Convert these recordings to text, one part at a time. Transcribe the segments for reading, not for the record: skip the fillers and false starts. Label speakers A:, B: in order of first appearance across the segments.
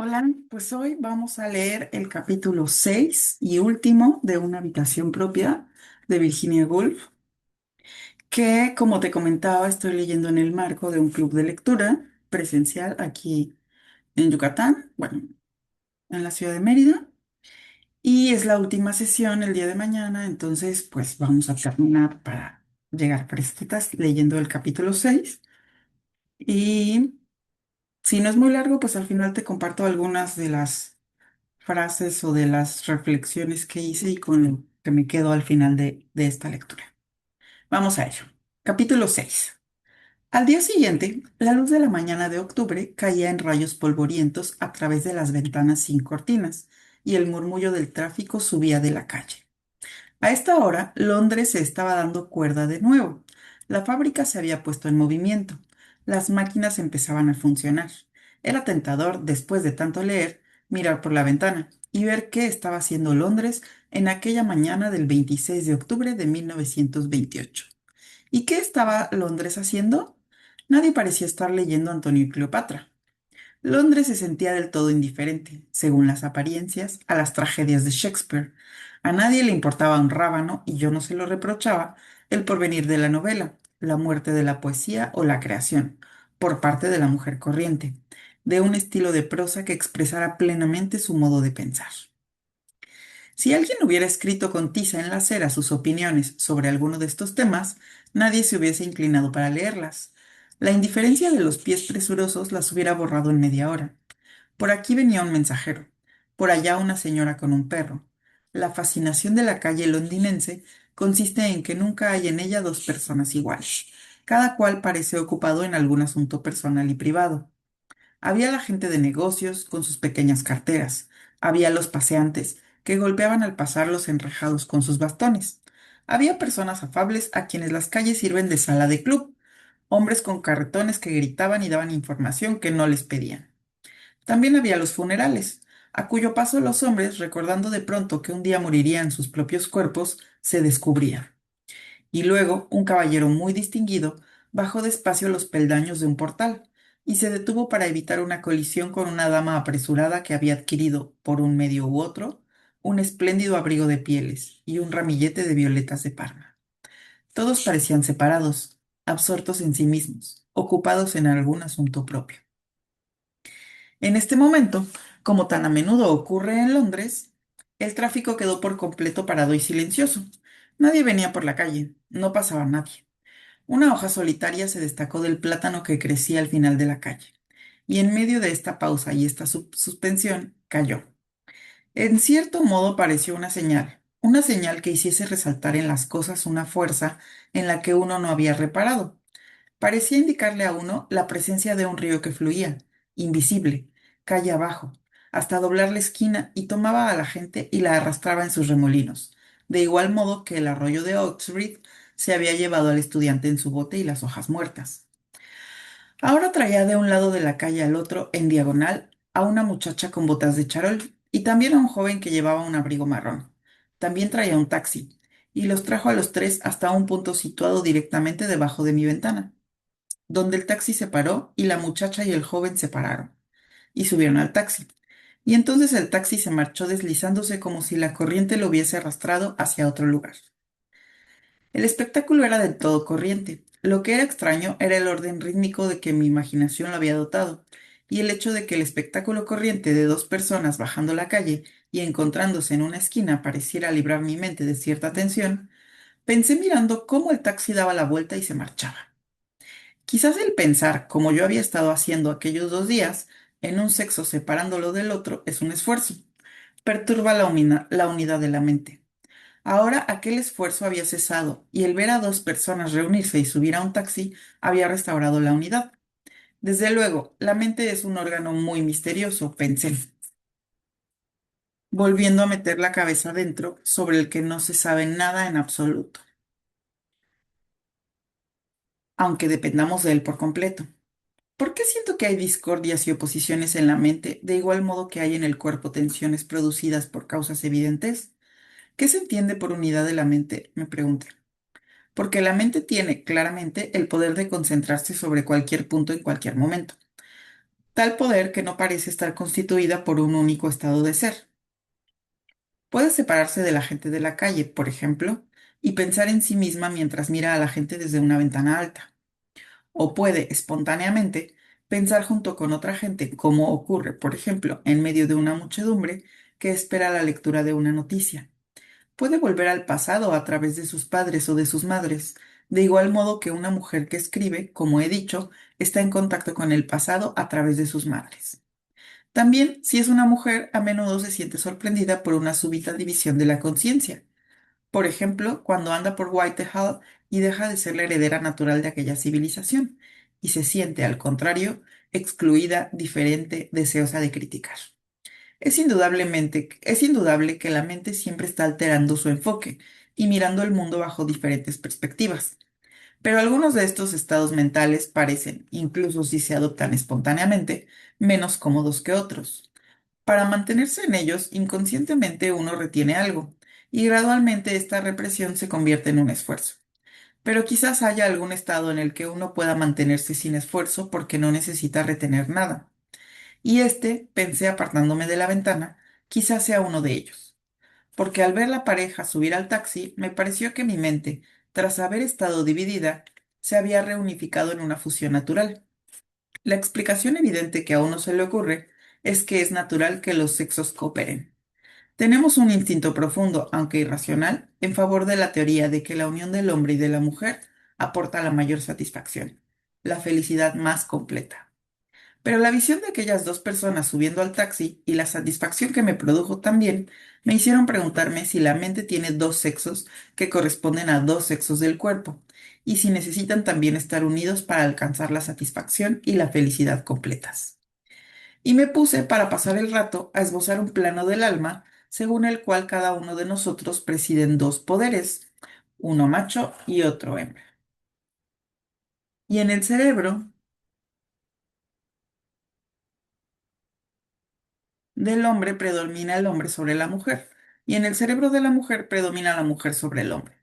A: Hola, pues hoy vamos a leer el capítulo 6 y último de Una habitación propia de Virginia Woolf, que como te comentaba estoy leyendo en el marco de un club de lectura presencial aquí en Yucatán, bueno, en la ciudad de Mérida, y es la última sesión el día de mañana, entonces pues vamos a terminar para llegar fresquitas leyendo el capítulo 6 y si no es muy largo, pues al final te comparto algunas de las frases o de las reflexiones que hice y con lo que me quedo al final de esta lectura. Vamos a ello. Capítulo 6. Al día siguiente, la luz de la mañana de octubre caía en rayos polvorientos a través de las ventanas sin cortinas y el murmullo del tráfico subía de la calle. A esta hora, Londres se estaba dando cuerda de nuevo. La fábrica se había puesto en movimiento. Las máquinas empezaban a funcionar. Era tentador, después de tanto leer, mirar por la ventana y ver qué estaba haciendo Londres en aquella mañana del 26 de octubre de 1928. ¿Y qué estaba Londres haciendo? Nadie parecía estar leyendo Antonio y Cleopatra. Londres se sentía del todo indiferente, según las apariencias, a las tragedias de Shakespeare. A nadie le importaba un rábano, y yo no se lo reprochaba, el porvenir de la novela, la muerte de la poesía o la creación, por parte de la mujer corriente, de un estilo de prosa que expresara plenamente su modo de pensar. Si alguien hubiera escrito con tiza en la cera sus opiniones sobre alguno de estos temas, nadie se hubiese inclinado para leerlas. La indiferencia de los pies presurosos las hubiera borrado en media hora. Por aquí venía un mensajero, por allá una señora con un perro. La fascinación de la calle londinense consiste en que nunca hay en ella dos personas iguales. Cada cual parece ocupado en algún asunto personal y privado. Había la gente de negocios con sus pequeñas carteras. Había los paseantes que golpeaban al pasar los enrejados con sus bastones. Había personas afables a quienes las calles sirven de sala de club. Hombres con carretones que gritaban y daban información que no les pedían. También había los funerales, a cuyo paso los hombres, recordando de pronto que un día morirían sus propios cuerpos, se descubrían. Y luego un caballero muy distinguido bajó despacio los peldaños de un portal y se detuvo para evitar una colisión con una dama apresurada que había adquirido, por un medio u otro, un espléndido abrigo de pieles y un ramillete de violetas de Parma. Todos parecían separados, absortos en sí mismos, ocupados en algún asunto propio. En este momento, como tan a menudo ocurre en Londres, el tráfico quedó por completo parado y silencioso. Nadie venía por la calle, no pasaba nadie. Una hoja solitaria se destacó del plátano que crecía al final de la calle, y en medio de esta pausa y esta suspensión cayó. En cierto modo pareció una señal que hiciese resaltar en las cosas una fuerza en la que uno no había reparado. Parecía indicarle a uno la presencia de un río que fluía, invisible, calle abajo, hasta doblar la esquina y tomaba a la gente y la arrastraba en sus remolinos, de igual modo que el arroyo de Oxbridge se había llevado al estudiante en su bote y las hojas muertas. Ahora traía de un lado de la calle al otro, en diagonal, a una muchacha con botas de charol y también a un joven que llevaba un abrigo marrón. También traía un taxi, y los trajo a los tres hasta un punto situado directamente debajo de mi ventana, donde el taxi se paró y la muchacha y el joven se pararon y subieron al taxi. Y entonces el taxi se marchó deslizándose como si la corriente lo hubiese arrastrado hacia otro lugar. El espectáculo era del todo corriente. Lo que era extraño era el orden rítmico de que mi imaginación lo había dotado, y el hecho de que el espectáculo corriente de dos personas bajando la calle y encontrándose en una esquina pareciera librar mi mente de cierta tensión. Pensé mirando cómo el taxi daba la vuelta y se marchaba. Quizás el pensar, como yo había estado haciendo aquellos 2 días, en un sexo separándolo del otro es un esfuerzo. Perturba la unidad de la mente. Ahora aquel esfuerzo había cesado y el ver a dos personas reunirse y subir a un taxi había restaurado la unidad. Desde luego, la mente es un órgano muy misterioso, pensé, volviendo a meter la cabeza dentro, sobre el que no se sabe nada en absoluto, aunque dependamos de él por completo. ¿Por qué siento que hay discordias y oposiciones en la mente, de igual modo que hay en el cuerpo tensiones producidas por causas evidentes? ¿Qué se entiende por unidad de la mente? Me pregunté. Porque la mente tiene claramente el poder de concentrarse sobre cualquier punto en cualquier momento. tal poder que no parece estar constituida por un único estado de ser. Puede separarse de la gente de la calle, por ejemplo, y pensar en sí misma mientras mira a la gente desde una ventana alta. O puede, espontáneamente, pensar junto con otra gente, como ocurre, por ejemplo, en medio de una muchedumbre que espera la lectura de una noticia. Puede volver al pasado a través de sus padres o de sus madres, de igual modo que una mujer que escribe, como he dicho, está en contacto con el pasado a través de sus madres. También, si es una mujer, a menudo se siente sorprendida por una súbita división de la conciencia. Por ejemplo, cuando anda por Whitehall y deja de ser la heredera natural de aquella civilización, y se siente, al contrario, excluida, diferente, deseosa de criticar. Es indudable que la mente siempre está alterando su enfoque y mirando el mundo bajo diferentes perspectivas. Pero algunos de estos estados mentales parecen, incluso si se adoptan espontáneamente, menos cómodos que otros. Para mantenerse en ellos, inconscientemente uno retiene algo, y gradualmente esta represión se convierte en un esfuerzo. Pero quizás haya algún estado en el que uno pueda mantenerse sin esfuerzo porque no necesita retener nada. Y este, pensé apartándome de la ventana, quizás sea uno de ellos. Porque al ver la pareja subir al taxi, me pareció que mi mente, tras haber estado dividida, se había reunificado en una fusión natural. La explicación evidente que a uno se le ocurre es que es natural que los sexos cooperen. Tenemos un instinto profundo, aunque irracional, en favor de la teoría de que la unión del hombre y de la mujer aporta la mayor satisfacción, la felicidad más completa. Pero la visión de aquellas dos personas subiendo al taxi y la satisfacción que me produjo también me hicieron preguntarme si la mente tiene dos sexos que corresponden a dos sexos del cuerpo y si necesitan también estar unidos para alcanzar la satisfacción y la felicidad completas. Y me puse para pasar el rato a esbozar un plano del alma según el cual cada uno de nosotros presiden dos poderes, uno macho y otro hembra. Y en el cerebro del hombre predomina el hombre sobre la mujer, y en el cerebro de la mujer predomina la mujer sobre el hombre.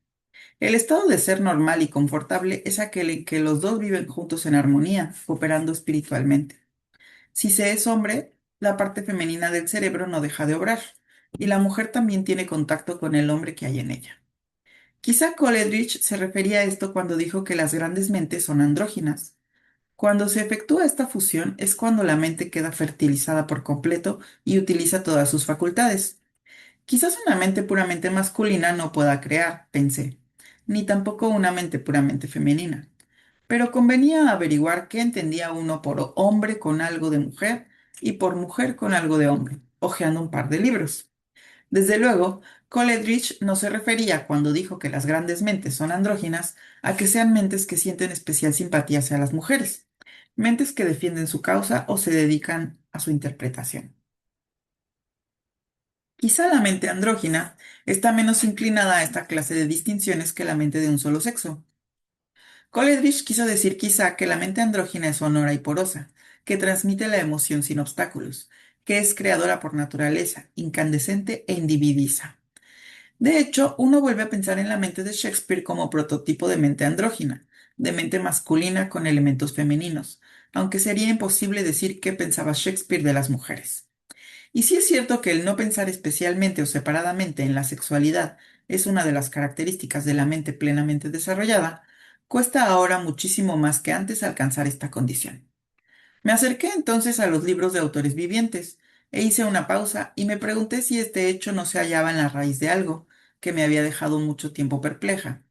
A: El estado de ser normal y confortable es aquel en que los dos viven juntos en armonía, cooperando espiritualmente. Si se es hombre, la parte femenina del cerebro no deja de obrar, y la mujer también tiene contacto con el hombre que hay en ella. Quizá Coleridge se refería a esto cuando dijo que las grandes mentes son andróginas. Cuando se efectúa esta fusión es cuando la mente queda fertilizada por completo y utiliza todas sus facultades. Quizás una mente puramente masculina no pueda crear, pensé, ni tampoco una mente puramente femenina. Pero convenía averiguar qué entendía uno por hombre con algo de mujer y por mujer con algo de hombre, hojeando un par de libros. Desde luego, Coleridge no se refería cuando dijo que las grandes mentes son andróginas a que sean mentes que sienten especial simpatía hacia las mujeres, mentes que defienden su causa o se dedican a su interpretación. Quizá la mente andrógina está menos inclinada a esta clase de distinciones que la mente de un solo sexo. Coleridge quiso decir quizá que la mente andrógina es sonora y porosa, que transmite la emoción sin obstáculos, que es creadora por naturaleza, incandescente e individuiza. De hecho, uno vuelve a pensar en la mente de Shakespeare como prototipo de mente andrógina, de mente masculina con elementos femeninos, aunque sería imposible decir qué pensaba Shakespeare de las mujeres. Y sí es cierto que el no pensar especialmente o separadamente en la sexualidad es una de las características de la mente plenamente desarrollada, cuesta ahora muchísimo más que antes alcanzar esta condición. Me acerqué entonces a los libros de autores vivientes e hice una pausa y me pregunté si este hecho no se hallaba en la raíz de algo que me había dejado mucho tiempo perpleja.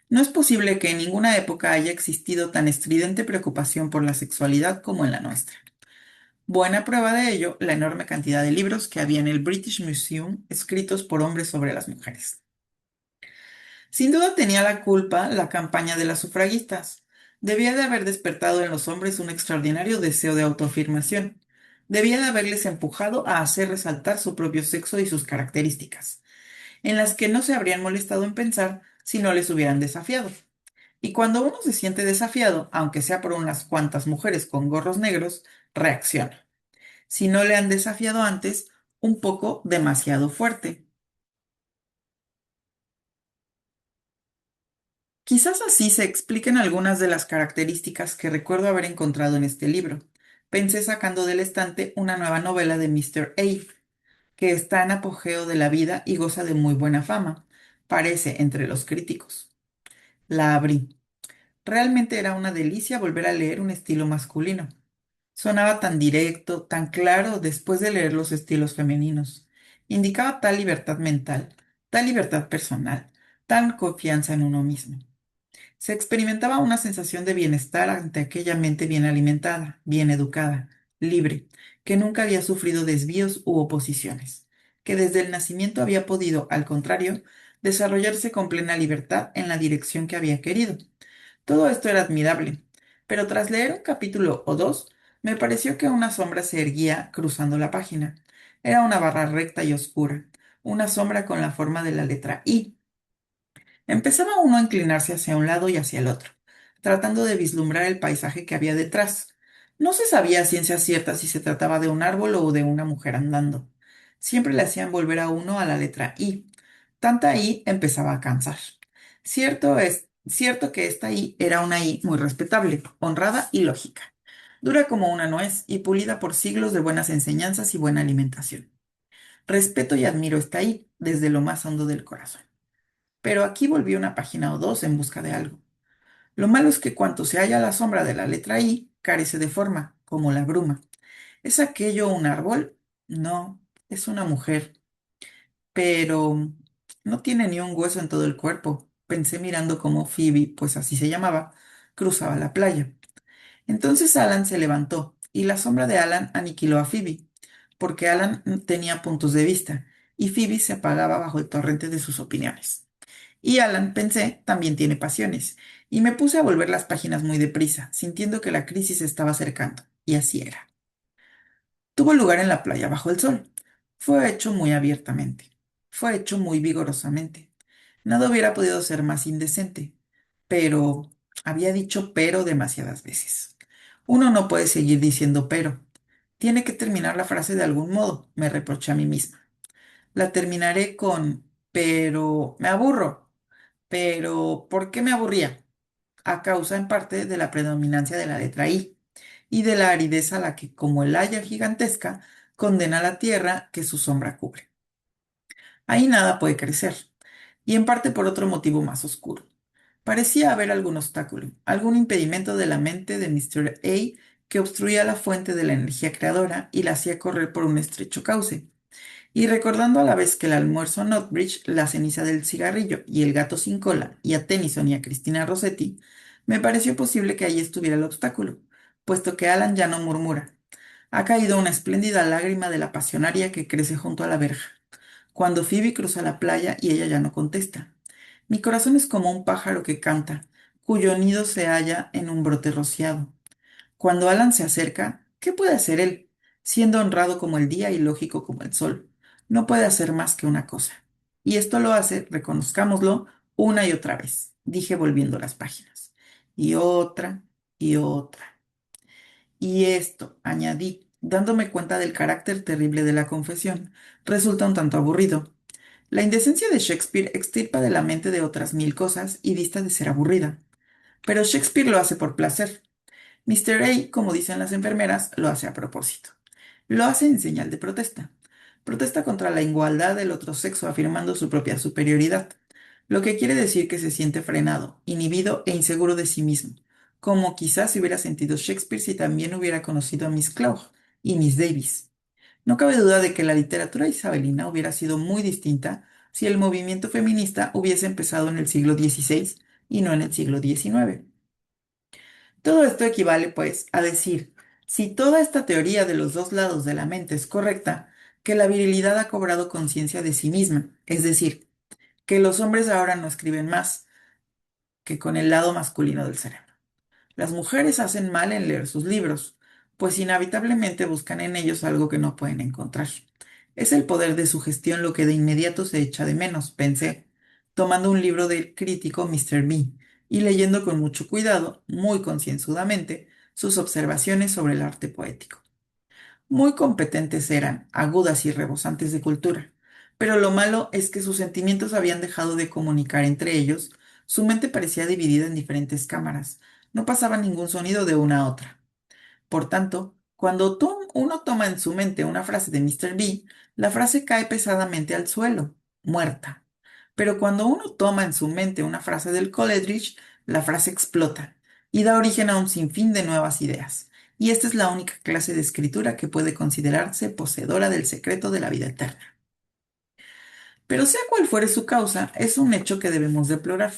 A: No es posible que en ninguna época haya existido tan estridente preocupación por la sexualidad como en la nuestra. Buena prueba de ello, la enorme cantidad de libros que había en el British Museum escritos por hombres sobre las mujeres. Sin duda tenía la culpa la campaña de las sufragistas. Debía de haber despertado en los hombres un extraordinario deseo de autoafirmación. Debía de haberles empujado a hacer resaltar su propio sexo y sus características, en las que no se habrían molestado en pensar si no les hubieran desafiado. Y cuando uno se siente desafiado, aunque sea por unas cuantas mujeres con gorros negros, reacciona. Si no le han desafiado antes, un poco demasiado fuerte. Quizás así se expliquen algunas de las características que recuerdo haber encontrado en este libro. pensé sacando del estante una nueva novela de Mr. A, que está en apogeo de la vida y goza de muy buena fama, parece entre los críticos. La abrí. Realmente era una delicia volver a leer un estilo masculino. Sonaba tan directo, tan claro después de leer los estilos femeninos. Indicaba tal libertad mental, tal libertad personal, tal confianza en uno mismo. Se experimentaba una sensación de bienestar ante aquella mente bien alimentada, bien educada, libre, que nunca había sufrido desvíos u oposiciones, que desde el nacimiento había podido, al contrario, desarrollarse con plena libertad en la dirección que había querido. Todo esto era admirable, pero tras leer un capítulo o dos, me pareció que una sombra se erguía cruzando la página. Era una barra recta y oscura, una sombra con la forma de la letra I. Empezaba uno a inclinarse hacia un lado y hacia el otro, tratando de vislumbrar el paisaje que había detrás. No se sabía a ciencia cierta si se trataba de un árbol o de una mujer andando. Siempre le hacían volver a uno a la letra I. Tanta I empezaba a cansar. Cierto que esta I era una I muy respetable, honrada y lógica, dura como una nuez y pulida por siglos de buenas enseñanzas y buena alimentación. Respeto y admiro esta I desde lo más hondo del corazón. Pero aquí volví una página o dos en busca de algo. Lo malo es que cuanto se halla a la sombra de la letra I, carece de forma, como la bruma. ¿Es aquello un árbol? No, es una mujer, pero no tiene ni un hueso en todo el cuerpo. Pensé mirando cómo Phoebe, pues así se llamaba, cruzaba la playa. Entonces Alan se levantó y la sombra de Alan aniquiló a Phoebe, porque Alan tenía puntos de vista y Phoebe se apagaba bajo el torrente de sus opiniones. Y Alan, pensé, también tiene pasiones, y me puse a volver las páginas muy deprisa, sintiendo que la crisis se estaba acercando, y así era. Tuvo lugar en la playa bajo el sol. Fue hecho muy abiertamente. Fue hecho muy vigorosamente. Nada hubiera podido ser más indecente. Pero había dicho pero demasiadas veces. Uno no puede seguir diciendo pero. Tiene que terminar la frase de algún modo, me reproché a mí misma. La terminaré con pero me aburro. Pero ¿por qué me aburría? A causa en parte de la predominancia de la letra I y de la aridez a la que, como el haya gigantesca, condena la tierra que su sombra cubre. Ahí nada puede crecer, y en parte por otro motivo más oscuro. Parecía haber algún obstáculo, algún impedimento de la mente de Mr. A que obstruía la fuente de la energía creadora y la hacía correr por un estrecho cauce. Y recordando a la vez que el almuerzo a Nutbridge, la ceniza del cigarrillo y el gato sin cola, y a Tennyson y a Cristina Rossetti, me pareció posible que allí estuviera el obstáculo, puesto que Alan ya no murmura. Ha caído una espléndida lágrima de la pasionaria que crece junto a la verja, cuando Phoebe cruza la playa y ella ya no contesta. Mi corazón es como un pájaro que canta, cuyo nido se halla en un brote rociado. Cuando Alan se acerca, ¿qué puede hacer él? Siendo honrado como el día y lógico como el sol, no puede hacer más que una cosa. Y esto lo hace, reconozcámoslo, una y otra vez, dije volviendo las páginas. Y otra, y otra. Y esto, añadí, dándome cuenta del carácter terrible de la confesión, resulta un tanto aburrido. La indecencia de Shakespeare extirpa de la mente de otras mil cosas y dista de ser aburrida. Pero Shakespeare lo hace por placer. Mr. A, como dicen las enfermeras, lo hace a propósito. Lo hace en señal de protesta. Protesta contra la igualdad del otro sexo, afirmando su propia superioridad, lo que quiere decir que se siente frenado, inhibido e inseguro de sí mismo, como quizás se hubiera sentido Shakespeare si también hubiera conocido a Miss Claude y Miss Davis. No cabe duda de que la literatura isabelina hubiera sido muy distinta si el movimiento feminista hubiese empezado en el siglo XVI y no en el siglo XIX. Todo esto equivale, pues, a decir, si toda esta teoría de los dos lados de la mente es correcta, que la virilidad ha cobrado conciencia de sí misma, es decir, que los hombres ahora no escriben más que con el lado masculino del cerebro. Las mujeres hacen mal en leer sus libros, pues inevitablemente buscan en ellos algo que no pueden encontrar. Es el poder de sugestión lo que de inmediato se echa de menos, pensé, tomando un libro del crítico Mr. B y leyendo con mucho cuidado, muy concienzudamente, sus observaciones sobre el arte poético. Muy competentes eran, agudas y rebosantes de cultura, pero lo malo es que sus sentimientos habían dejado de comunicar entre ellos, su mente parecía dividida en diferentes cámaras, no pasaba ningún sonido de una a otra. Por tanto, Cuando uno toma en su mente una frase de Mr. B, la frase cae pesadamente al suelo, muerta. Pero cuando uno toma en su mente una frase del Coleridge, la frase explota y da origen a un sinfín de nuevas ideas. Y esta es la única clase de escritura que puede considerarse poseedora del secreto de la vida eterna. Pero sea cual fuere su causa, es un hecho que debemos deplorar,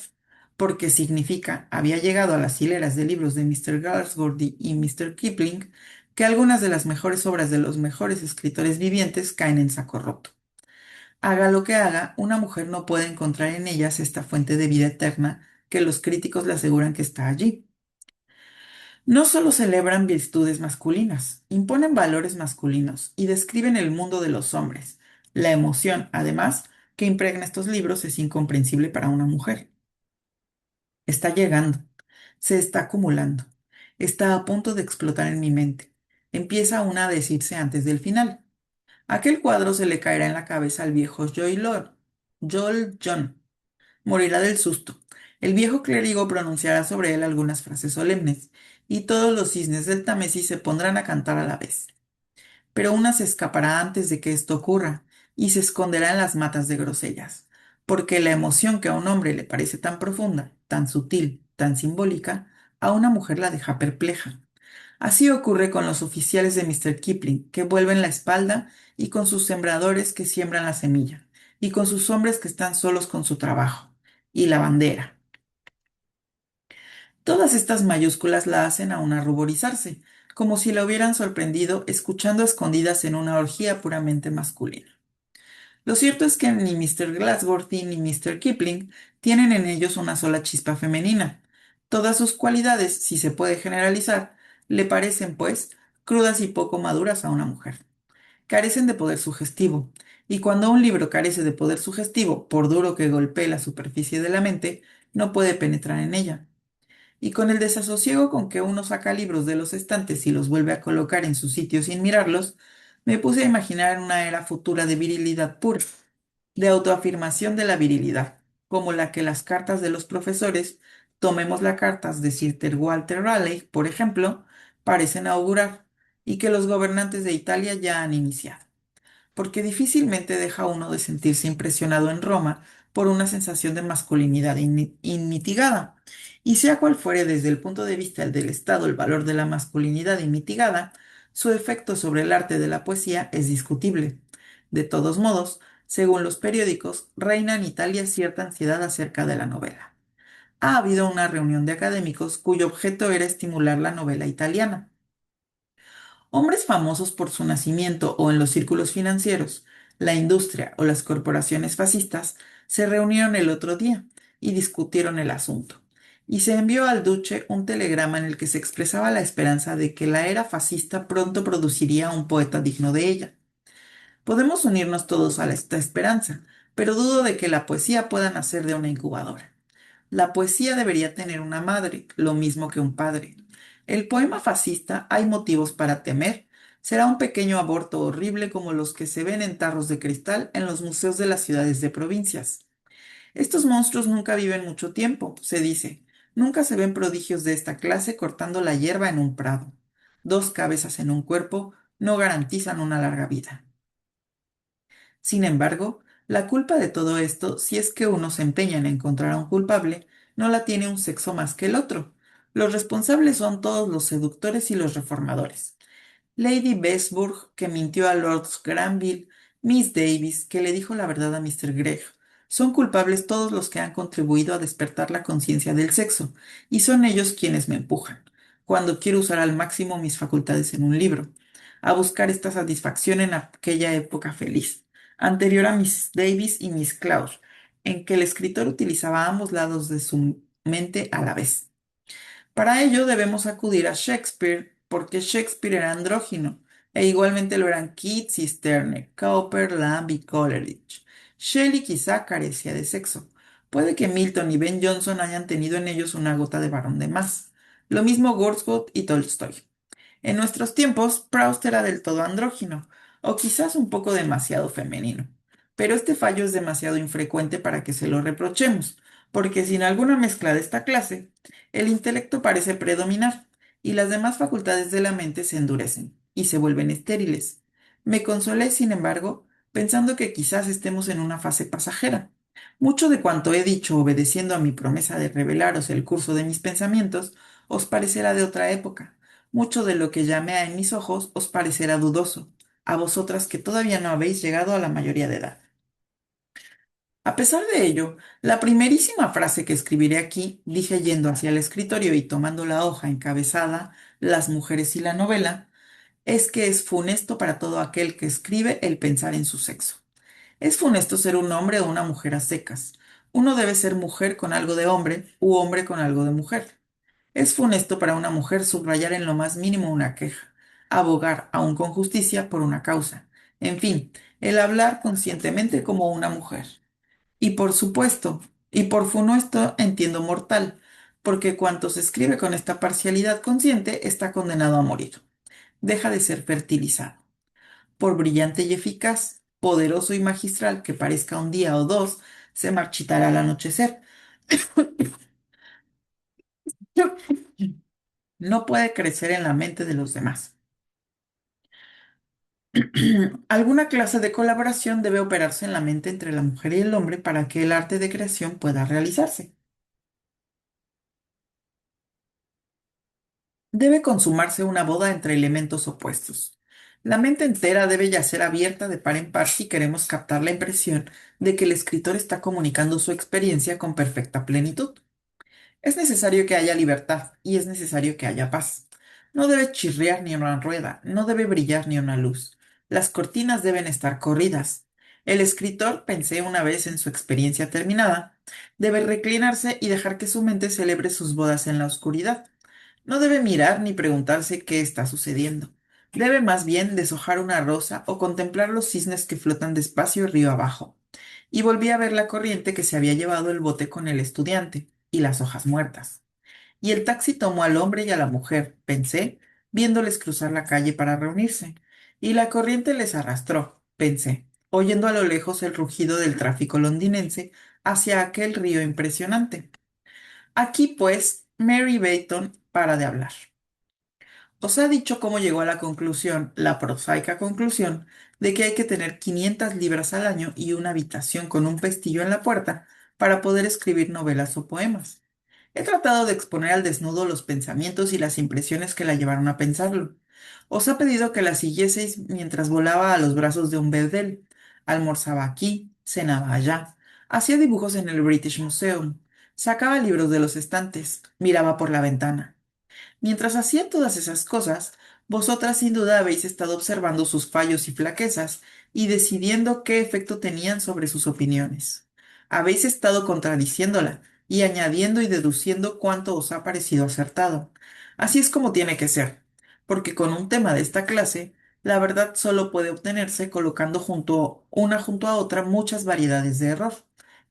A: porque significa, había llegado a las hileras de libros de Mr. Galsworthy y Mr. Kipling, que algunas de las mejores obras de los mejores escritores vivientes caen en saco roto. Haga lo que haga, una mujer no puede encontrar en ellas esta fuente de vida eterna que los críticos le aseguran que está allí. No solo celebran virtudes masculinas, imponen valores masculinos y describen el mundo de los hombres. La emoción, además, que impregna estos libros es incomprensible para una mujer. Está llegando, se está acumulando, está a punto de explotar en mi mente. Empieza aún a decirse antes del final. Aquel cuadro se le caerá en la cabeza al viejo Joel John. Morirá del susto. El viejo clérigo pronunciará sobre él algunas frases solemnes, y todos los cisnes del Támesis se pondrán a cantar a la vez. Pero una se escapará antes de que esto ocurra, y se esconderá en las matas de grosellas, porque la emoción que a un hombre le parece tan profunda, tan sutil, tan simbólica, a una mujer la deja perpleja. Así ocurre con los oficiales de Mr. Kipling, que vuelven la espalda, y con sus sembradores que siembran la semilla, y con sus hombres que están solos con su trabajo, y la bandera. Todas estas mayúsculas la hacen a una ruborizarse, como si la hubieran sorprendido escuchando a escondidas en una orgía puramente masculina. Lo cierto es que ni Mr. Glassworthy ni Mr. Kipling tienen en ellos una sola chispa femenina. Todas sus cualidades, si se puede generalizar, le parecen, pues, crudas y poco maduras a una mujer. Carecen de poder sugestivo, y cuando un libro carece de poder sugestivo, por duro que golpee la superficie de la mente, no puede penetrar en ella. Y con el desasosiego con que uno saca libros de los estantes y los vuelve a colocar en su sitio sin mirarlos, me puse a imaginar una era futura de virilidad pura, de autoafirmación de la virilidad, como la que las cartas de los profesores, tomemos las cartas de Sir Walter Raleigh, por ejemplo, parecen augurar, y que los gobernantes de Italia ya han iniciado, porque difícilmente deja uno de sentirse impresionado en Roma por una sensación de masculinidad inmitigada. Y sea cual fuere desde el punto de vista del Estado el valor de la masculinidad inmitigada, su efecto sobre el arte de la poesía es discutible. De todos modos, según los periódicos, reina en Italia cierta ansiedad acerca de la novela. Ha habido una reunión de académicos cuyo objeto era estimular la novela italiana. Hombres famosos por su nacimiento o en los círculos financieros, la industria o las corporaciones fascistas se reunieron el otro día y discutieron el asunto. Y se envió al duce un telegrama en el que se expresaba la esperanza de que la era fascista pronto produciría un poeta digno de ella. Podemos unirnos todos a esta esperanza, pero dudo de que la poesía pueda nacer de una incubadora. La poesía debería tener una madre, lo mismo que un padre. El poema fascista, hay motivos para temer, será un pequeño aborto horrible como los que se ven en tarros de cristal en los museos de las ciudades de provincias. Estos monstruos nunca viven mucho tiempo, se dice. Nunca se ven prodigios de esta clase cortando la hierba en un prado. Dos cabezas en un cuerpo no garantizan una larga vida. Sin embargo, la culpa de todo esto, si es que uno se empeña en encontrar a un culpable, no la tiene un sexo más que el otro. Los responsables son todos los seductores y los reformadores. Lady Besburg, que mintió a Lord Granville, Miss Davis, que le dijo la verdad a Mr. Gregg. Son culpables todos los que han contribuido a despertar la conciencia del sexo, y son ellos quienes me empujan, cuando quiero usar al máximo mis facultades en un libro, a buscar esta satisfacción en aquella época feliz, anterior a Miss Davis y Miss Claude, en que el escritor utilizaba ambos lados de su mente a la vez. Para ello debemos acudir a Shakespeare, porque Shakespeare era andrógino, e igualmente lo eran Keats y Sterne, Cowper, Lamb y Coleridge. Shelley quizá carecía de sexo. Puede que Milton y Ben Jonson hayan tenido en ellos una gota de varón de más. Lo mismo Wordsworth y Tolstoy. En nuestros tiempos, Proust era del todo andrógino, o quizás un poco demasiado femenino. Pero este fallo es demasiado infrecuente para que se lo reprochemos, porque sin alguna mezcla de esta clase, el intelecto parece predominar y las demás facultades de la mente se endurecen. y se vuelven estériles. Me consolé, sin embargo, pensando que quizás estemos en una fase pasajera. Mucho de cuanto he dicho obedeciendo a mi promesa de revelaros el curso de mis pensamientos os parecerá de otra época. Mucho de lo que llamé en mis ojos os parecerá dudoso, a vosotras que todavía no habéis llegado a la mayoría de edad. A pesar de ello, la primerísima frase que escribiré aquí, dije yendo hacia el escritorio y tomando la hoja encabezada Las mujeres y la novela, es que es funesto para todo aquel que escribe el pensar en su sexo. Es funesto ser un hombre o una mujer a secas. Uno debe ser mujer con algo de hombre u hombre con algo de mujer. Es funesto para una mujer subrayar en lo más mínimo una queja, abogar, aun con justicia, por una causa. En fin, el hablar conscientemente como una mujer. Y por supuesto, y por funesto entiendo mortal, porque cuanto se escribe con esta parcialidad consciente está condenado a morir. Deja de ser fertilizado. Por brillante y eficaz, poderoso y magistral que parezca un día o dos, se marchitará al anochecer. No puede crecer en la mente de los demás. Alguna clase de colaboración debe operarse en la mente entre la mujer y el hombre para que el arte de creación pueda realizarse. Debe consumarse una boda entre elementos opuestos. La mente entera debe yacer abierta de par en par si queremos captar la impresión de que el escritor está comunicando su experiencia con perfecta plenitud. Es necesario que haya libertad y es necesario que haya paz. No debe chirriar ni una rueda, no debe brillar ni una luz. Las cortinas deben estar corridas. El escritor, pensé una vez en su experiencia terminada, debe reclinarse y dejar que su mente celebre sus bodas en la oscuridad. No debe mirar ni preguntarse qué está sucediendo. Debe más bien deshojar una rosa o contemplar los cisnes que flotan despacio río abajo. Y volví a ver la corriente que se había llevado el bote con el estudiante y las hojas muertas. Y el taxi tomó al hombre y a la mujer, pensé, viéndoles cruzar la calle para reunirse. Y la corriente les arrastró, pensé, oyendo a lo lejos el rugido del tráfico londinense hacia aquel río impresionante. Aquí, pues, Mary Bayton para de hablar. Os ha dicho cómo llegó a la conclusión, la prosaica conclusión, de que hay que tener 500 libras al año y una habitación con un pestillo en la puerta para poder escribir novelas o poemas. He tratado de exponer al desnudo los pensamientos y las impresiones que la llevaron a pensarlo. Os ha pedido que la siguieseis mientras volaba a los brazos de un bedel. Almorzaba aquí, cenaba allá, hacía dibujos en el British Museum, sacaba libros de los estantes, miraba por la ventana. Mientras hacía todas esas cosas, vosotras sin duda habéis estado observando sus fallos y flaquezas y decidiendo qué efecto tenían sobre sus opiniones. Habéis estado contradiciéndola y añadiendo y deduciendo cuánto os ha parecido acertado. Así es como tiene que ser, porque con un tema de esta clase, la verdad solo puede obtenerse colocando una junto a otra muchas variedades de error.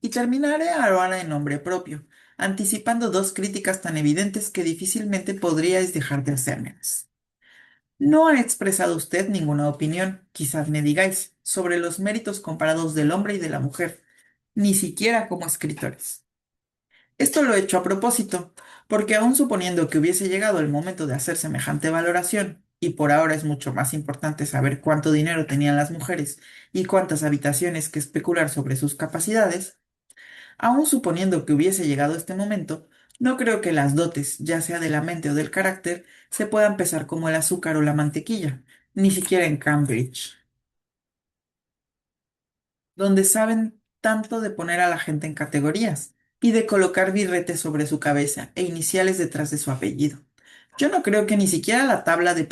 A: Y terminaré ahora en nombre propio anticipando dos críticas tan evidentes que difícilmente podríais dejar de hacérmelas. No ha expresado usted ninguna opinión, quizás me digáis, sobre los méritos comparados del hombre y de la mujer, ni siquiera como escritores. Esto lo he hecho a propósito, porque aun suponiendo que hubiese llegado el momento de hacer semejante valoración, y por ahora es mucho más importante saber cuánto dinero tenían las mujeres y cuántas habitaciones que especular sobre sus capacidades, aun suponiendo que hubiese llegado este momento, no creo que las dotes, ya sea de la mente o del carácter, se puedan pesar como el azúcar o la mantequilla, ni siquiera en Cambridge, donde saben tanto de poner a la gente en categorías y de colocar birretes sobre su cabeza e iniciales detrás de su apellido. Yo no creo que ni siquiera la tabla de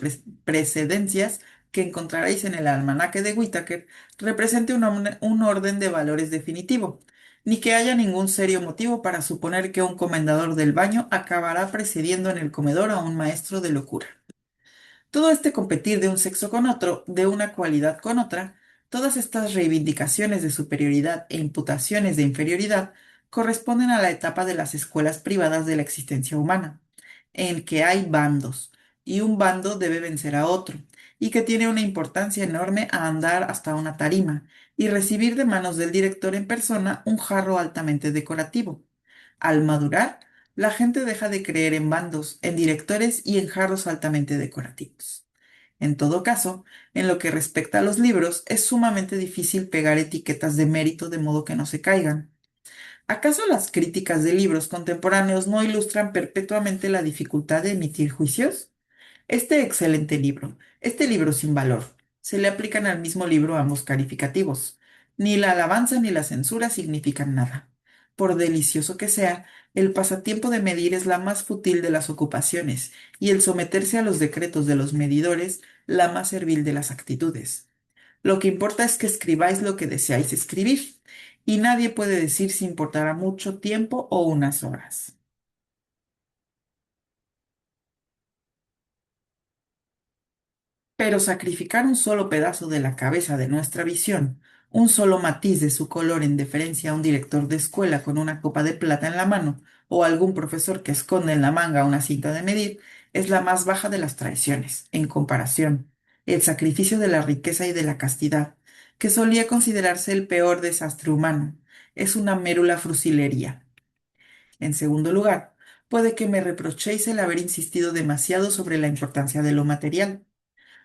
A: precedencias que encontraréis en el almanaque de Whittaker represente un orden de valores definitivo, ni que haya ningún serio motivo para suponer que un comendador del baño acabará precediendo en el comedor a un maestro de locura. Todo este competir de un sexo con otro, de una cualidad con otra, todas estas reivindicaciones de superioridad e imputaciones de inferioridad corresponden a la etapa de las escuelas privadas de la existencia humana, en que hay bandos, y un bando debe vencer a otro, y que tiene una importancia enorme a andar hasta una tarima y recibir de manos del director en persona un jarro altamente decorativo. Al madurar, la gente deja de creer en bandos, en directores y en jarros altamente decorativos. En todo caso, en lo que respecta a los libros, es sumamente difícil pegar etiquetas de mérito de modo que no se caigan. ¿Acaso las críticas de libros contemporáneos no ilustran perpetuamente la dificultad de emitir juicios? Este excelente libro, este libro sin valor, se le aplican al mismo libro ambos calificativos. Ni la alabanza ni la censura significan nada. Por delicioso que sea, el pasatiempo de medir es la más fútil de las ocupaciones, y el someterse a los decretos de los medidores, la más servil de las actitudes. Lo que importa es que escribáis lo que deseáis escribir, y nadie puede decir si importará mucho tiempo o unas horas. Pero sacrificar un solo pedazo de la cabeza de nuestra visión, un solo matiz de su color en deferencia a un director de escuela con una copa de plata en la mano, o algún profesor que esconde en la manga una cinta de medir, es la más baja de las traiciones, en comparación. El sacrificio de la riqueza y de la castidad, que solía considerarse el peor desastre humano, es una mérula fusilería. En segundo lugar, puede que me reprochéis el haber insistido demasiado sobre la importancia de lo material.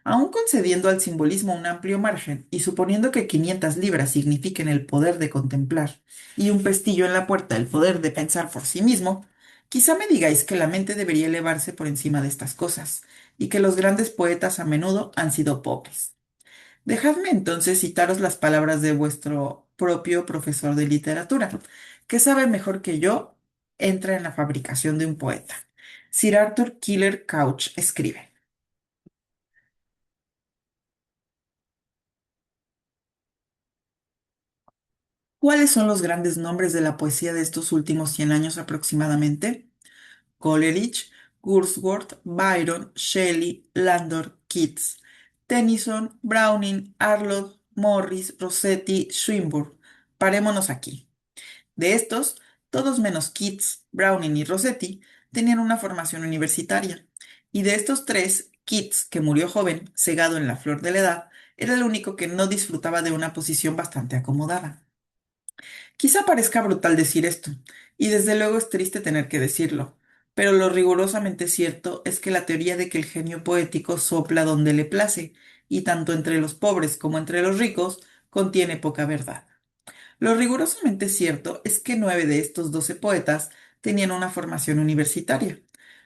A: Aun concediendo al simbolismo un amplio margen y suponiendo que 500 libras signifiquen el poder de contemplar y un pestillo en la puerta el poder de pensar por sí mismo, quizá me digáis que la mente debería elevarse por encima de estas cosas y que los grandes poetas a menudo han sido pobres. Dejadme entonces citaros las palabras de vuestro propio profesor de literatura, que sabe mejor que yo entra en la fabricación de un poeta. Sir Arthur Keeler Couch escribe. ¿Cuáles son los grandes nombres de la poesía de estos últimos 100 años aproximadamente? Coleridge, Wordsworth, Byron, Shelley, Landor, Keats, Tennyson, Browning, Arlott, Morris, Rossetti, Swinburne. Parémonos aquí. De estos, todos menos Keats, Browning y Rossetti tenían una formación universitaria. Y de estos tres, Keats, que murió joven, cegado en la flor de la edad, era el único que no disfrutaba de una posición bastante acomodada. Quizá parezca brutal decir esto, y desde luego es triste tener que decirlo, pero lo rigurosamente cierto es que la teoría de que el genio poético sopla donde le place, y tanto entre los pobres como entre los ricos, contiene poca verdad. Lo rigurosamente cierto es que 9 de estos 12 poetas tenían una formación universitaria,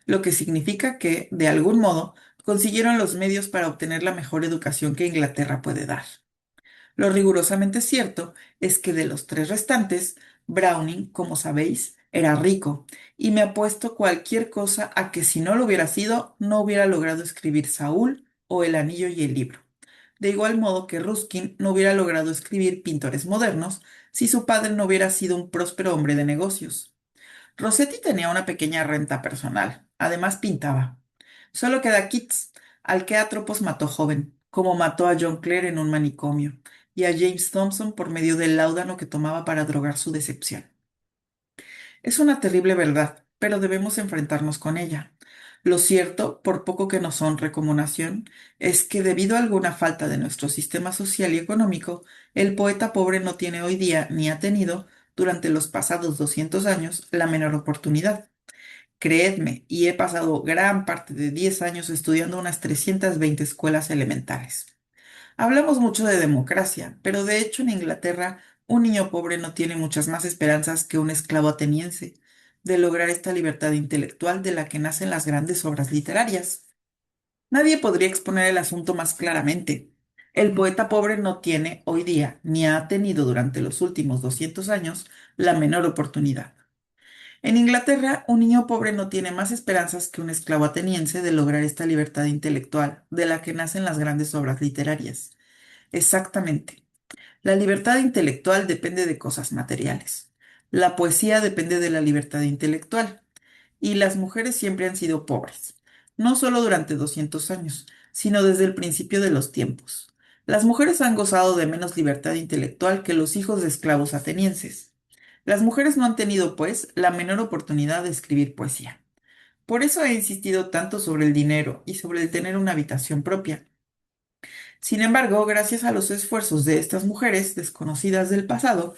A: lo que significa que, de algún modo, consiguieron los medios para obtener la mejor educación que Inglaterra puede dar. Lo rigurosamente cierto es que de los tres restantes, Browning, como sabéis, era rico, y me apuesto cualquier cosa a que si no lo hubiera sido, no hubiera logrado escribir Saúl o El Anillo y el Libro. De igual modo que Ruskin no hubiera logrado escribir Pintores Modernos si su padre no hubiera sido un próspero hombre de negocios. Rossetti tenía una pequeña renta personal. Además pintaba. Solo queda Keats, al que Atropos mató joven, como mató a John Clare en un manicomio, y a James Thompson por medio del láudano que tomaba para drogar su decepción. Es una terrible verdad, pero debemos enfrentarnos con ella. Lo cierto, por poco que nos honre como nación, es que debido a alguna falta de nuestro sistema social y económico, el poeta pobre no tiene hoy día, ni ha tenido, durante los pasados 200 años, la menor oportunidad. Creedme, y he pasado gran parte de 10 años estudiando unas 320 escuelas elementales. Hablamos mucho de democracia, pero de hecho en Inglaterra un niño pobre no tiene muchas más esperanzas que un esclavo ateniense de lograr esta libertad intelectual de la que nacen las grandes obras literarias. Nadie podría exponer el asunto más claramente. El poeta pobre no tiene hoy día, ni ha tenido durante los últimos 200 años, la menor oportunidad. En Inglaterra, un niño pobre no tiene más esperanzas que un esclavo ateniense de lograr esta libertad intelectual de la que nacen las grandes obras literarias. Exactamente. La libertad intelectual depende de cosas materiales. La poesía depende de la libertad intelectual. Y las mujeres siempre han sido pobres, no solo durante 200 años, sino desde el principio de los tiempos. Las mujeres han gozado de menos libertad intelectual que los hijos de esclavos atenienses. Las mujeres no han tenido, pues, la menor oportunidad de escribir poesía. Por eso he insistido tanto sobre el dinero y sobre el tener una habitación propia. Sin embargo, gracias a los esfuerzos de estas mujeres desconocidas del pasado,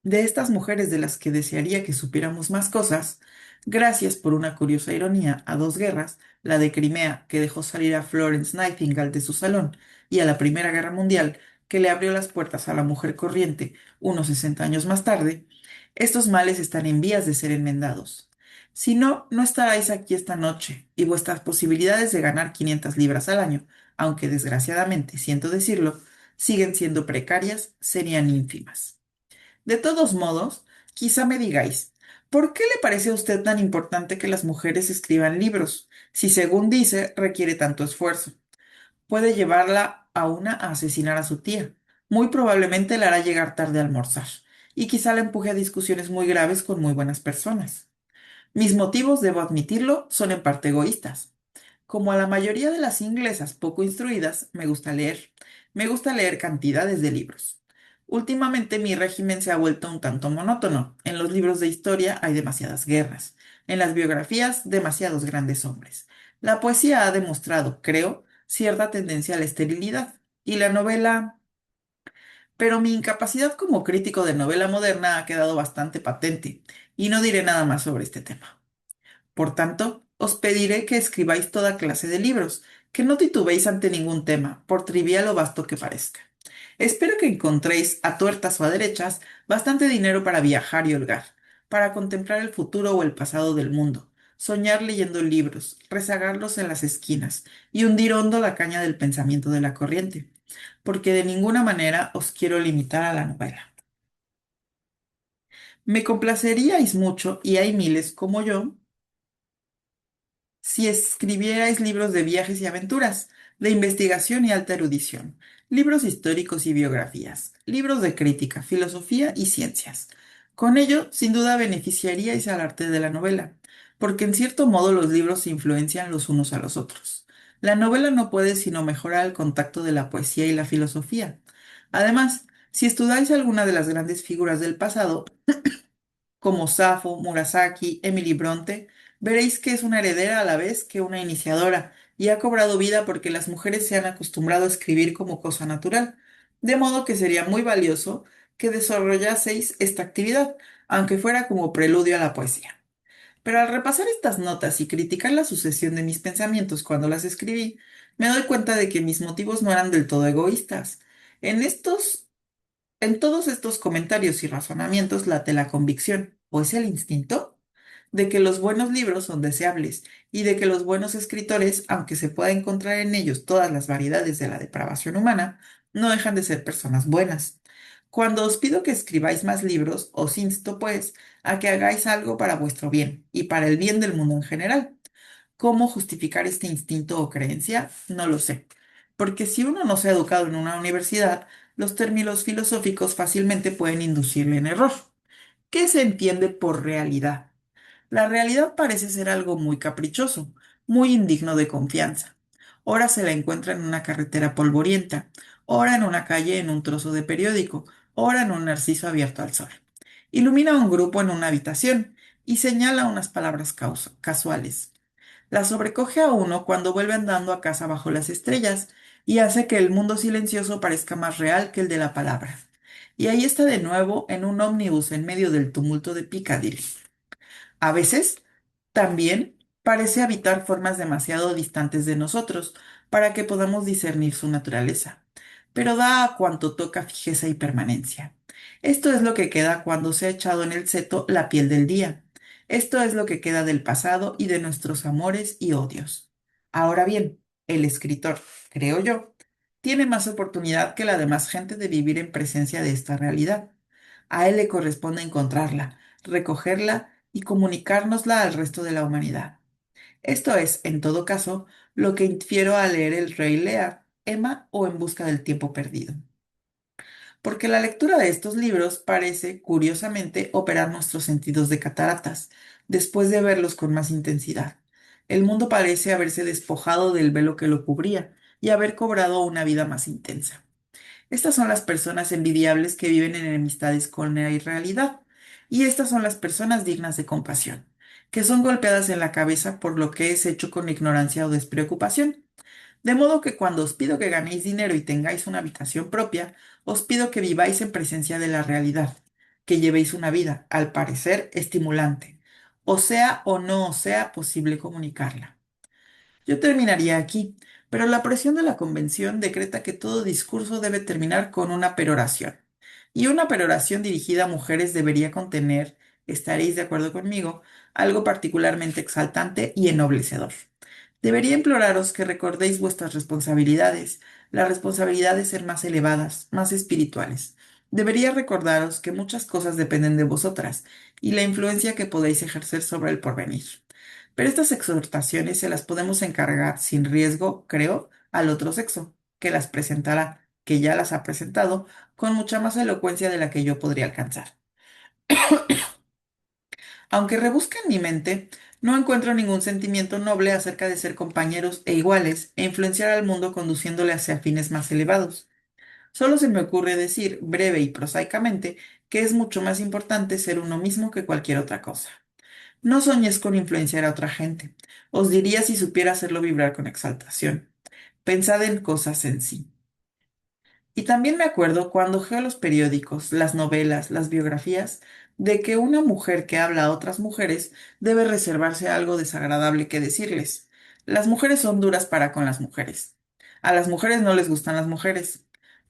A: de estas mujeres de las que desearía que supiéramos más cosas, Gracias por una curiosa ironía a dos guerras, la de Crimea, que dejó salir a Florence Nightingale de su salón, y a la Primera Guerra Mundial, que le abrió las puertas a la mujer corriente unos 60 años más tarde, estos males están en vías de ser enmendados. Si no, no estaráis aquí esta noche, y vuestras posibilidades de ganar 500 libras al año, aunque desgraciadamente, siento decirlo, siguen siendo precarias, serían ínfimas. De todos modos, quizá me digáis, ¿por qué le parece a usted tan importante que las mujeres escriban libros, si según dice requiere tanto esfuerzo? Puede llevarla a una a asesinar a su tía. Muy probablemente la hará llegar tarde a almorzar, y quizá la empuje a discusiones muy graves con muy buenas personas. Mis motivos, debo admitirlo, son en parte egoístas. Como a la mayoría de las inglesas poco instruidas, me gusta leer. Me gusta leer cantidades de libros. Últimamente mi régimen se ha vuelto un tanto monótono. En los libros de historia hay demasiadas guerras. En las biografías, demasiados grandes hombres. La poesía ha demostrado, creo, cierta tendencia a la esterilidad. Y la novela... Pero mi incapacidad como crítico de novela moderna ha quedado bastante patente, y no diré nada más sobre este tema. Por tanto, os pediré que escribáis toda clase de libros, que no titubeéis ante ningún tema, por trivial o vasto que parezca. Espero que encontréis, a tuertas o a derechas, bastante dinero para viajar y holgar, para contemplar el futuro o el pasado del mundo, soñar leyendo libros, rezagarlos en las esquinas y hundir hondo la caña del pensamiento de la corriente, porque de ninguna manera os quiero limitar a la novela. Me complaceríais mucho, y hay miles como yo, si escribierais libros de viajes y aventuras, de investigación y alta erudición, libros históricos y biografías, libros de crítica, filosofía y ciencias. Con ello, sin duda, beneficiaríais al arte de la novela, porque en cierto modo los libros se influencian los unos a los otros. La novela no puede sino mejorar el contacto de la poesía y la filosofía. Además, si estudiáis alguna de las grandes figuras del pasado, como Safo, Murasaki, Emily Bronte, veréis que es una heredera a la vez que una iniciadora y ha cobrado vida porque las mujeres se han acostumbrado a escribir como cosa natural, de modo que sería muy valioso que desarrollaseis esta actividad, aunque fuera como preludio a la poesía. Pero al repasar estas notas y criticar la sucesión de mis pensamientos cuando las escribí, me doy cuenta de que mis motivos no eran del todo egoístas. En estos en todos estos comentarios y razonamientos late la convicción, o es el instinto, de que los buenos libros son deseables y de que los buenos escritores, aunque se pueda encontrar en ellos todas las variedades de la depravación humana, no dejan de ser personas buenas. Cuando os pido que escribáis más libros, os insto, pues, a que hagáis algo para vuestro bien y para el bien del mundo en general. ¿Cómo justificar este instinto o creencia? No lo sé. Porque si uno no se ha educado en una universidad, los términos filosóficos fácilmente pueden inducirle en error. ¿Qué se entiende por realidad? La realidad parece ser algo muy caprichoso, muy indigno de confianza. Ora se la encuentra en una carretera polvorienta, ora en una calle en un trozo de periódico, ora en un narciso abierto al sol. Ilumina a un grupo en una habitación y señala unas palabras casuales. La sobrecoge a uno cuando vuelve andando a casa bajo las estrellas y hace que el mundo silencioso parezca más real que el de la palabra. Y ahí está de nuevo en un ómnibus en medio del tumulto de Piccadilly. A veces, también parece habitar formas demasiado distantes de nosotros para que podamos discernir su naturaleza, pero da a cuanto toca fijeza y permanencia. Esto es lo que queda cuando se ha echado en el seto la piel del día. Esto es lo que queda del pasado y de nuestros amores y odios. Ahora bien, el escritor, creo yo, tiene más oportunidad que la demás gente de vivir en presencia de esta realidad. A él le corresponde encontrarla, recogerla y comunicárnosla al resto de la humanidad. Esto es, en todo caso, lo que infiero al leer El Rey Lear, Emma o En busca del tiempo perdido. Porque la lectura de estos libros parece, curiosamente, operar nuestros sentidos de cataratas, después de verlos con más intensidad. El mundo parece haberse despojado del velo que lo cubría y haber cobrado una vida más intensa. Estas son las personas envidiables que viven en enemistades con la irrealidad. Y estas son las personas dignas de compasión, que son golpeadas en la cabeza por lo que es hecho con ignorancia o despreocupación. De modo que cuando os pido que ganéis dinero y tengáis una habitación propia, os pido que viváis en presencia de la realidad, que llevéis una vida, al parecer, estimulante, o no sea posible comunicarla. Yo terminaría aquí, pero la presión de la convención decreta que todo discurso debe terminar con una peroración. Y una peroración dirigida a mujeres debería contener, estaréis de acuerdo conmigo, algo particularmente exaltante y ennoblecedor. Debería imploraros que recordéis vuestras responsabilidades, la responsabilidad de ser más elevadas, más espirituales. Debería recordaros que muchas cosas dependen de vosotras y la influencia que podéis ejercer sobre el porvenir. Pero estas exhortaciones se las podemos encargar sin riesgo, creo, al otro sexo, que las presentará, que ya las ha presentado, con mucha más elocuencia de la que yo podría alcanzar. Aunque rebusque en mi mente, no encuentro ningún sentimiento noble acerca de ser compañeros e iguales e influenciar al mundo conduciéndole hacia fines más elevados. Solo se me ocurre decir, breve y prosaicamente, que es mucho más importante ser uno mismo que cualquier otra cosa. No soñes con influenciar a otra gente. Os diría si supiera hacerlo vibrar con exaltación. Pensad en cosas en sí. Y también me acuerdo cuando geo los periódicos, las novelas, las biografías, de que una mujer que habla a otras mujeres debe reservarse algo desagradable que decirles. Las mujeres son duras para con las mujeres. A las mujeres no les gustan las mujeres.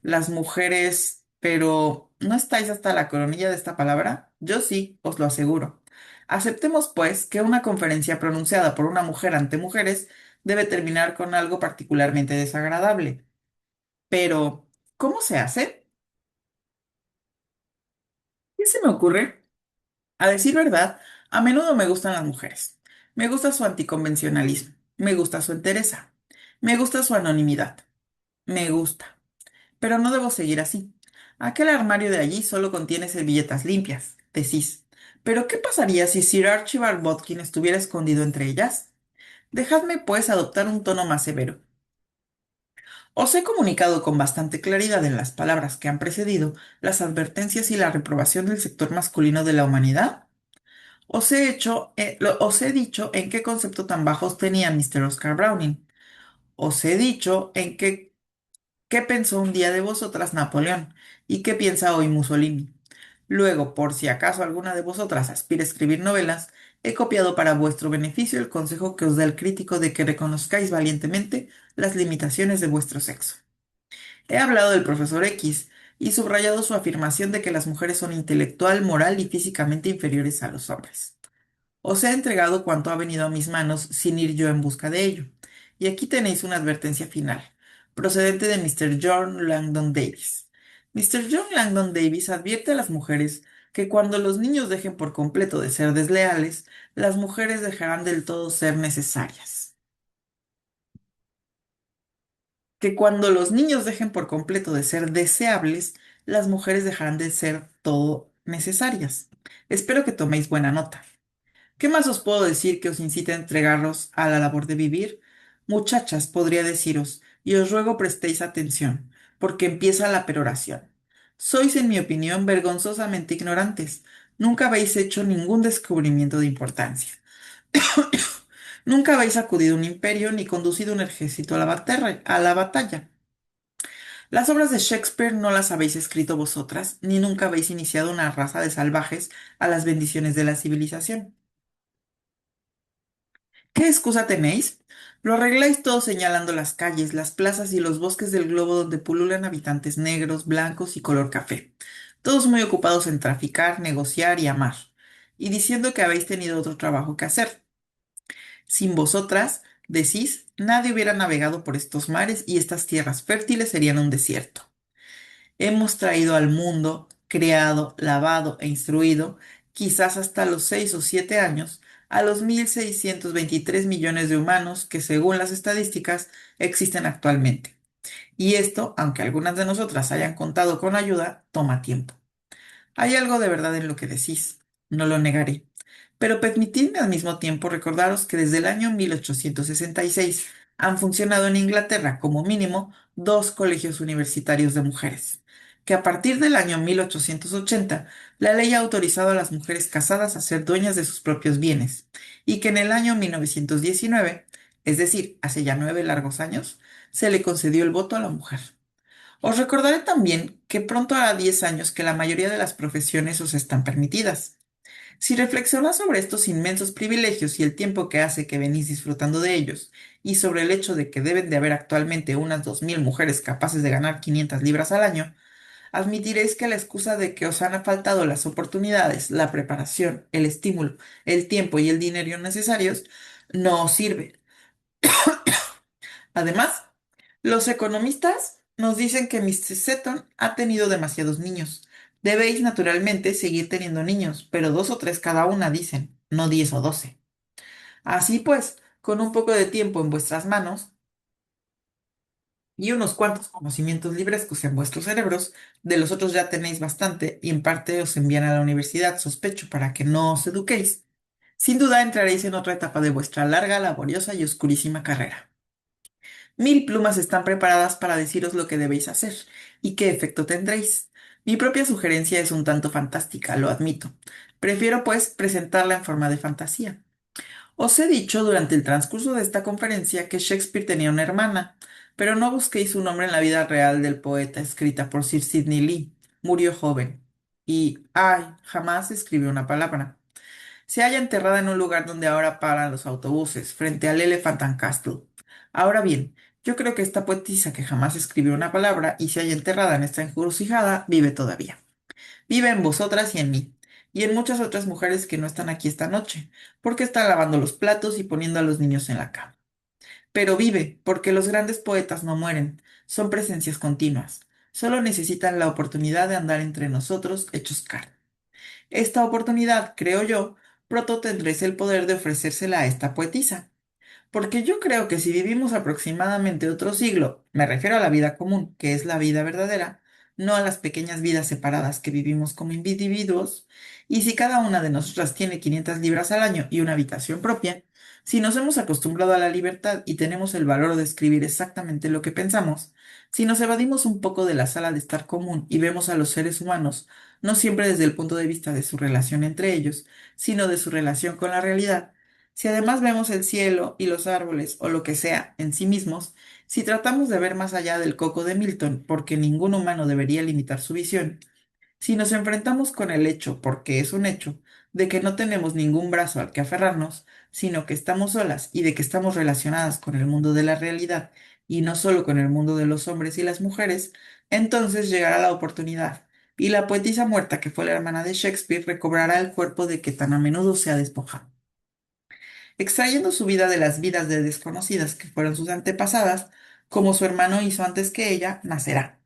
A: Las mujeres, pero ¿no estáis hasta la coronilla de esta palabra? Yo sí, os lo aseguro. Aceptemos, pues, que una conferencia pronunciada por una mujer ante mujeres debe terminar con algo particularmente desagradable. Pero, ¿cómo se hace? ¿Qué se me ocurre? A decir verdad, a menudo me gustan las mujeres. Me gusta su anticonvencionalismo. Me gusta su entereza. Me gusta su anonimidad. Me gusta. Pero no debo seguir así. Aquel armario de allí solo contiene servilletas limpias, decís. Pero ¿qué pasaría si Sir Archibald Bodkin estuviera escondido entre ellas? Dejadme, pues, adoptar un tono más severo. Os he comunicado con bastante claridad en las palabras que han precedido las advertencias y la reprobación del sector masculino de la humanidad. Os he dicho en qué concepto tan bajos tenía Mr. Oscar Browning. Os he dicho qué pensó un día de vosotras Napoleón y qué piensa hoy Mussolini. Luego, por si acaso alguna de vosotras aspira a escribir novelas, he copiado para vuestro beneficio el consejo que os da el crítico de que reconozcáis valientemente las limitaciones de vuestro sexo. He hablado del profesor X y subrayado su afirmación de que las mujeres son intelectual, moral y físicamente inferiores a los hombres. Os he entregado cuanto ha venido a mis manos sin ir yo en busca de ello. Y aquí tenéis una advertencia final, procedente de Mr. John Langdon Davis. Mr. John Langdon Davis advierte a las mujeres que cuando los niños dejen por completo de ser desleales, las mujeres dejarán del todo ser necesarias. Que cuando los niños dejen por completo de ser deseables, las mujeres dejarán de ser todo necesarias. Espero que toméis buena nota. ¿Qué más os puedo decir que os incite a entregaros a la labor de vivir? Muchachas, podría deciros, y os ruego prestéis atención, porque empieza la peroración. Sois, en mi opinión, vergonzosamente ignorantes. Nunca habéis hecho ningún descubrimiento de importancia. Nunca habéis acudido a un imperio ni conducido un ejército a la batalla. Las obras de Shakespeare no las habéis escrito vosotras, ni nunca habéis iniciado una raza de salvajes a las bendiciones de la civilización. ¿Qué excusa tenéis? Lo arregláis todo señalando las calles, las plazas y los bosques del globo donde pululan habitantes negros, blancos y color café, todos muy ocupados en traficar, negociar y amar, y diciendo que habéis tenido otro trabajo que hacer. Sin vosotras, decís, nadie hubiera navegado por estos mares y estas tierras fértiles serían un desierto. Hemos traído al mundo, creado, lavado e instruido, quizás hasta los 6 o 7 años, a los 1.623 millones de humanos que, según las estadísticas, existen actualmente. Y esto, aunque algunas de nosotras hayan contado con ayuda, toma tiempo. Hay algo de verdad en lo que decís, no lo negaré. Pero permitidme al mismo tiempo recordaros que desde el año 1866 han funcionado en Inglaterra como mínimo dos colegios universitarios de mujeres, que a partir del año 1880 la ley ha autorizado a las mujeres casadas a ser dueñas de sus propios bienes, y que en el año 1919, es decir, hace ya 9 largos años, se le concedió el voto a la mujer. Os recordaré también que pronto hará 10 años que la mayoría de las profesiones os están permitidas. Si reflexionas sobre estos inmensos privilegios y el tiempo que hace que venís disfrutando de ellos, y sobre el hecho de que deben de haber actualmente unas 2000 mujeres capaces de ganar 500 libras al año, admitiréis que la excusa de que os han faltado las oportunidades, la preparación, el estímulo, el tiempo y el dinero necesarios no os sirve. Además, los economistas nos dicen que Mr. Seton ha tenido demasiados niños. Debéis, naturalmente, seguir teniendo niños, pero dos o tres cada una, dicen, no 10 o 12. Así pues, con un poco de tiempo en vuestras manos y unos cuantos conocimientos librescos en vuestros cerebros, de los otros ya tenéis bastante y en parte os envían a la universidad, sospecho, para que no os eduquéis. Sin duda entraréis en otra etapa de vuestra larga, laboriosa y oscurísima carrera. Mil plumas están preparadas para deciros lo que debéis hacer y qué efecto tendréis. Mi propia sugerencia es un tanto fantástica, lo admito. Prefiero, pues, presentarla en forma de fantasía. Os he dicho durante el transcurso de esta conferencia que Shakespeare tenía una hermana, pero no busquéis su nombre en la vida real del poeta escrita por Sir Sidney Lee. Murió joven. Y, ay, jamás escribió una palabra. Se halla enterrada en un lugar donde ahora paran los autobuses, frente al Elephant and Castle. Ahora bien, yo creo que esta poetisa que jamás escribió una palabra y se halla enterrada en esta encrucijada vive todavía. Vive en vosotras y en mí, y en muchas otras mujeres que no están aquí esta noche, porque están lavando los platos y poniendo a los niños en la cama. Pero vive, porque los grandes poetas no mueren, son presencias continuas. Solo necesitan la oportunidad de andar entre nosotros hechos carne. Esta oportunidad, creo yo, pronto tendréis el poder de ofrecérsela a esta poetisa. Porque yo creo que si vivimos aproximadamente otro siglo, me refiero a la vida común, que es la vida verdadera, no a las pequeñas vidas separadas que vivimos como individuos, y si cada una de nosotras tiene 500 libras al año y una habitación propia, si nos hemos acostumbrado a la libertad y tenemos el valor de escribir exactamente lo que pensamos, si nos evadimos un poco de la sala de estar común y vemos a los seres humanos no siempre desde el punto de vista de su relación entre ellos, sino de su relación con la realidad, si además vemos el cielo y los árboles o lo que sea en sí mismos, si tratamos de ver más allá del coco de Milton, porque ningún humano debería limitar su visión, si nos enfrentamos con el hecho, porque es un hecho, de que no tenemos ningún brazo al que aferrarnos, sino que estamos solas y de que estamos relacionadas con el mundo de la realidad y no solo con el mundo de los hombres y las mujeres, entonces llegará la oportunidad. Y la poetisa muerta, que fue la hermana de Shakespeare, recobrará el cuerpo de que tan a menudo se ha despojado. Extrayendo su vida de las vidas de desconocidas que fueron sus antepasadas, como su hermano hizo antes que ella, nacerá.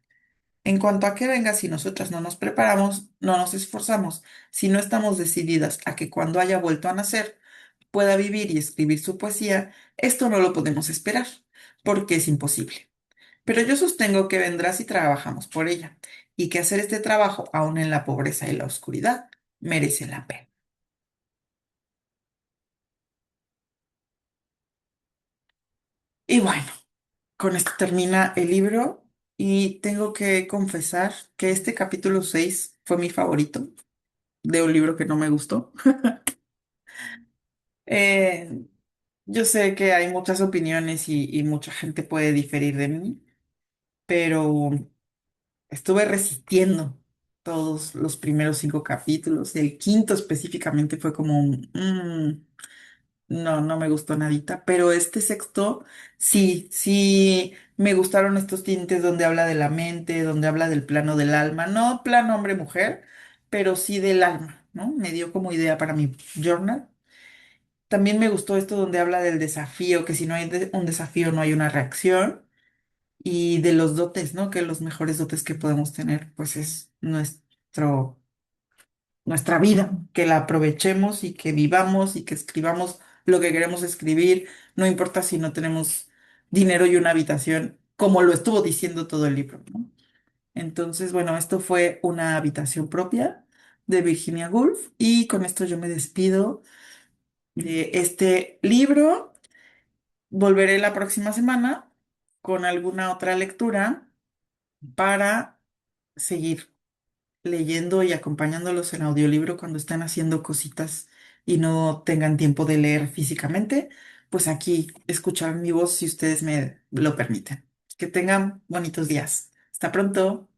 A: En cuanto a que venga, si nosotras no nos preparamos, no nos esforzamos, si no estamos decididas a que cuando haya vuelto a nacer pueda vivir y escribir su poesía, esto no lo podemos esperar, porque es imposible. Pero yo sostengo que vendrá si trabajamos por ella, y que hacer este trabajo, aun en la pobreza y la oscuridad, merece la pena. Y bueno. Con esto termina el libro y tengo que confesar que este capítulo 6 fue mi favorito de un libro que no me gustó. Eh, yo sé que hay muchas opiniones y mucha gente puede diferir de mí, pero estuve resistiendo todos los primeros 5 capítulos. El quinto específicamente fue como un... no, no me gustó nadita, pero este sexto sí, sí me gustaron estos tintes donde habla de la mente, donde habla del plano del alma, no plano hombre-mujer, pero sí del alma, ¿no? Me dio como idea para mi journal. También me gustó esto donde habla del desafío, que si no hay un desafío no hay una reacción, y de los dotes, ¿no? Que los mejores dotes que podemos tener, pues es nuestra vida, que la aprovechemos y que vivamos y que escribamos lo que queremos escribir, no importa si no tenemos dinero y una habitación, como lo estuvo diciendo todo el libro, ¿no? Entonces, bueno, esto fue Una habitación propia de Virginia Woolf y con esto yo me despido de este libro. Volveré la próxima semana con alguna otra lectura para seguir leyendo y acompañándolos en audiolibro cuando están haciendo cositas y no tengan tiempo de leer físicamente, pues aquí escuchar mi voz si ustedes me lo permiten. Que tengan bonitos días. Hasta pronto.